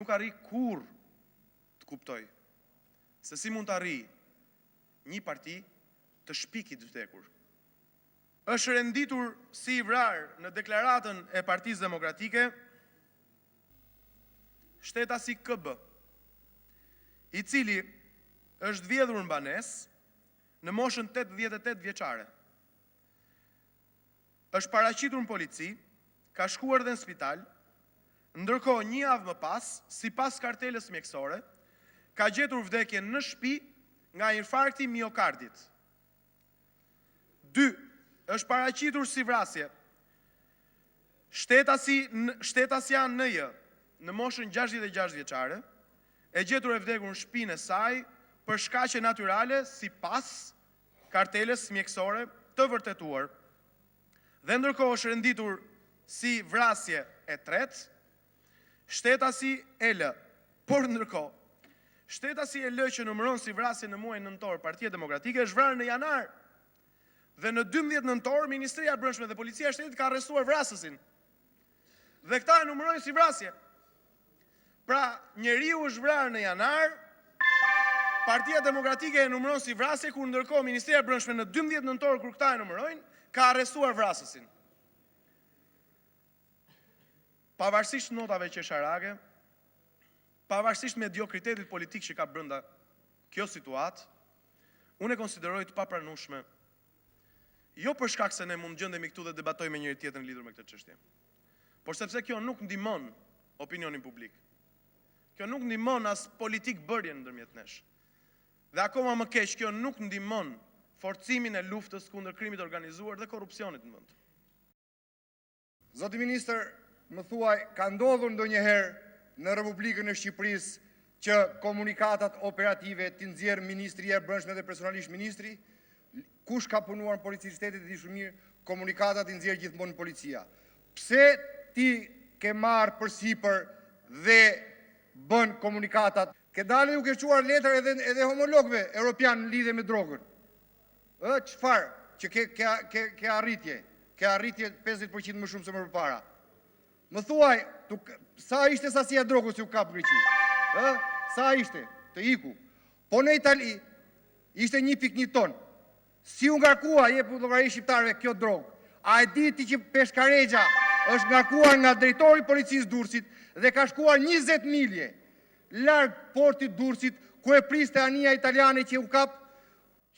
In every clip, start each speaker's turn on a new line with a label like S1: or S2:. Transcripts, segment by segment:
S1: Nuk arri kur të kuptoj se si mund të arri një parti të shpikit vdekur. Është renditur si i vrarë në deklaratën e Partisë Demokratike shtetasi KB, i cili është vjedhur në banesë në moshën 88 vjeçare. Është paraqitur në polici, ka shkuar dhe në spital, ndërkohë një javë më pas, sipas kartelës mjekësore, ka gjetur vdekjen në shtëpi nga infarkti miokardit. 2. Është paraqitur si vrasje shtetasi NJ në moshën 66 vjeçare, e gjetur e vdekur në shtëpinë e saj për shkaqe natyrale sipas kartelës mjekësore të vërtetuar. Dhe ndërkohë është renditur si vrasje e tretë shtetasi L. Por ndërkohë, shtetasi L që numëron si vrasje në muajin nëntor Partia Demokratike është vrarë në janar. Dhe në 12 nëntor, Ministria e Brendshme dhe Policia e Shtetit ka arrestuar vrasësin. Dhe këta e numërojnë si vrasje. Pra, njeriu është vrarë në janar, Partia Demokratike e numëron si vrasje, kur ndërkohë Ministria e Brendshme në 12 nëntor, kur këta e numërojnë, ka arrestuar vrasësin. Pavarësisht notave qesharake, pavarësisht mediokritetit politik që ka brenda kjo situatë, unë e konsideroj të papranueshme, jo për shkak se ne mund gjendemi këtu dhe debatojmë me njëri tjetrin lidhur me këtë çështje, por sepse kjo nuk ndihmon opinionin publik. Kjo nuk ndihmon as politik bërjen ndërmjet nesh. Dhe akoma më keq, kjo nuk ndihmon forcimin e luftës kundër krimit organizuar dhe korrupsionit në vend.
S2: Zoti ministër, më thuaj, ka ndodhur ndonjëherë në Republikën e Shqipërisë që komunikatat operative t'i nxjerr Ministria e Brendshme dhe personalisht ministri? Kush ka punuar në Policinë e Shtetit e di shumë mirë, komunikatat i nxjerr gjithmonë policia. Pse ti ke marrë përsipër dhe bën komunikatat? Ke dalë u ke çuar letër edhe homologëve europian në lidhje me drogën. Çfarë? Që ke arritje. Ke arritje 50% më shumë se më përpara. Më thuaj, sa ishte sasia drogës që u kap në Greqi? Sa ishte? Të iku. Po në Itali ishte 1.1 ton. Si u ngarkua jep llogari shqiptarëve kjo drogë? A e di ti që Peshkaregja është ngarkuar nga drejtori i policisë Durrësit dhe ka shkuar 20 milje larg portit Durrësit, ku e priste anija italiane që u kap?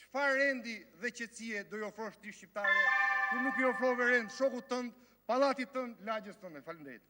S2: Çfarë rendi dhe qetësie do i ofrosh ti shqiptarëve, ku nuk i ofrove rend shokut tënd, pallatit tënd, lagjes tënde? Faleminderit.